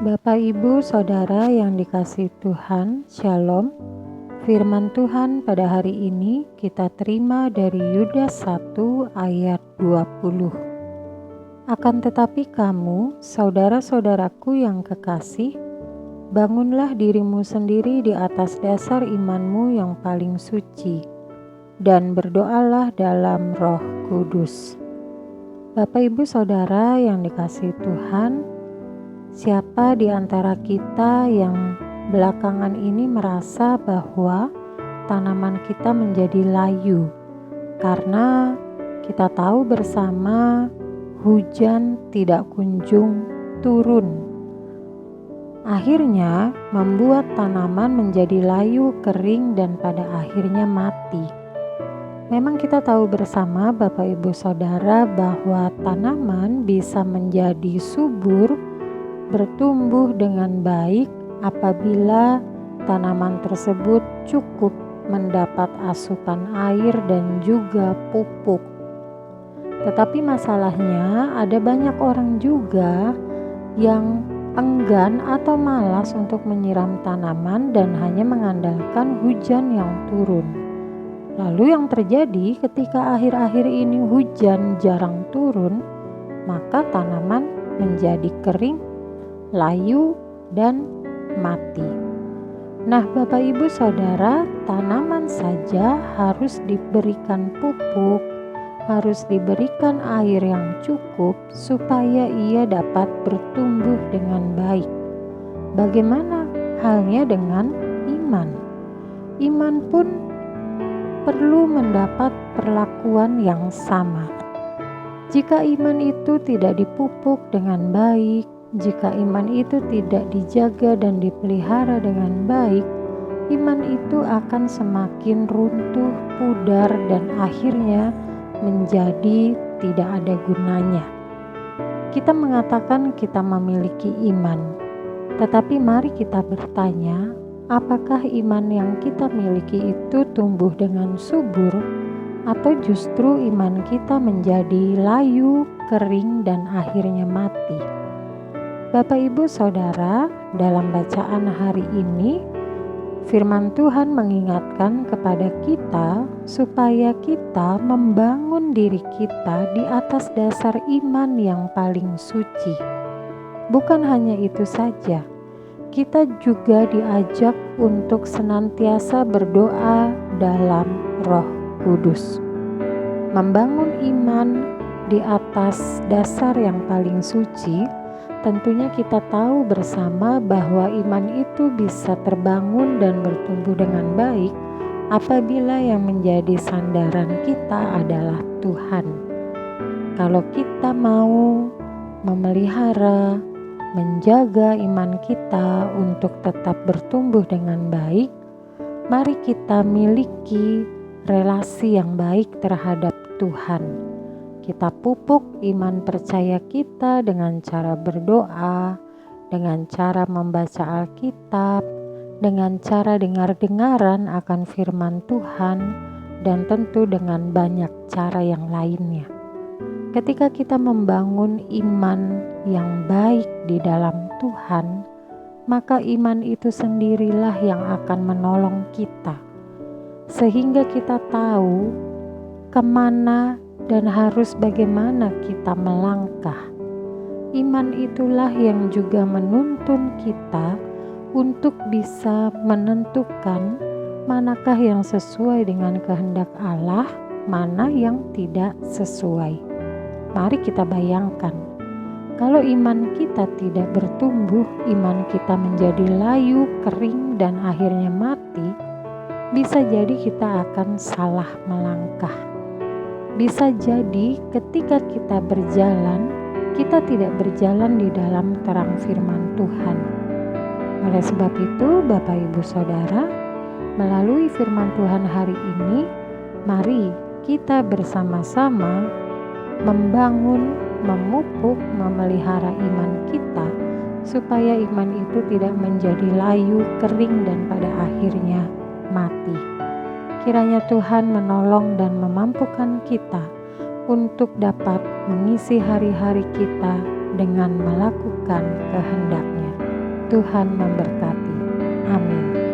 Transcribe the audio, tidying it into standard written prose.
Bapak, Ibu, Saudara yang dikasihi Tuhan, Shalom. Firman Tuhan pada hari ini kita terima dari Yudas 1 ayat 20. Akan tetapi kamu, saudara-saudaraku yang kekasih, bangunlah dirimu sendiri di atas dasar imanmu yang paling suci, dan berdoalah dalam Roh Kudus. Bapak, Ibu, Saudara yang dikasihi Tuhan, siapa di antara kita yang belakangan ini merasa bahwa tanaman kita menjadi layu karena kita tahu bersama hujan tidak kunjung turun. Akhirnya membuat tanaman menjadi layu, kering, dan pada akhirnya mati. Memang kita tahu bersama Bapak, Ibu, Saudara bahwa tanaman bisa menjadi subur, bertumbuh dengan baik apabila tanaman tersebut cukup mendapat asupan air dan juga pupuk. Tetapi masalahnya ada banyak orang juga yang enggan atau malas untuk menyiram tanaman dan hanya mengandalkan hujan yang turun. Lalu yang terjadi ketika akhir-akhir ini hujan jarang turun, maka tanaman menjadi kering, layu, dan mati. Nah, Bapak, Ibu, Saudara, tanaman saja harus diberikan pupuk, harus diberikan air yang cukup supaya ia dapat bertumbuh dengan baik. Bagaimana halnya dengan iman? Iman pun perlu mendapat perlakuan yang sama. Jika iman itu tidak dipupuk dengan baik, jika iman itu tidak dijaga dan dipelihara dengan baik, iman itu akan semakin runtuh, pudar, dan akhirnya menjadi tidak ada gunanya. Kita mengatakan kita memiliki iman, tetapi mari kita bertanya, apakah iman yang kita miliki itu tumbuh dengan subur, atau justru iman kita menjadi layu, kering, dan akhirnya mati? Bapak, Ibu, Saudara, dalam bacaan hari ini, firman Tuhan mengingatkan kepada kita supaya kita membangun diri kita di atas dasar iman yang paling suci. Bukan hanya itu saja, kita juga diajak untuk senantiasa berdoa dalam Roh Kudus. Membangun iman di atas dasar yang paling suci, tentunya kita tahu bersama bahwa iman itu bisa terbangun dan bertumbuh dengan baik apabila yang menjadi sandaran kita adalah Tuhan. Kalau kita mau memelihara, menjaga iman kita untuk tetap bertumbuh dengan baik, mari kita miliki relasi yang baik terhadap Tuhan. Kita pupuk iman percaya kita dengan cara berdoa, dengan cara membaca Alkitab, dengan cara dengar-dengaran akan firman Tuhan, dan tentu dengan banyak cara yang lainnya. Ketika kita membangun iman yang baik di dalam Tuhan, maka iman itu sendirilah yang akan menolong kita, sehingga kita tahu kemana dan harus bagaimana kita melangkah. Iman itulah yang juga menuntun kita untuk bisa menentukan manakah yang sesuai dengan kehendak Allah, mana yang tidak sesuai. Mari kita bayangkan, kalau iman kita tidak bertumbuh, iman kita menjadi layu, kering, dan akhirnya mati, bisa jadi kita akan salah melangkah. Bisa jadi ketika kita berjalan, kita tidak berjalan di dalam terang firman Tuhan. Oleh sebab itu, Bapak, Ibu, Saudara, melalui firman Tuhan hari ini, mari kita bersama-sama membangun, memupuk, memelihara iman kita, supaya iman itu tidak menjadi layu, kering, dan pada akhirnya mati. Kiranya Tuhan menolong dan memampukan kita untuk dapat mengisi hari-hari kita dengan melakukan kehendak-Nya. Tuhan memberkati. Amin.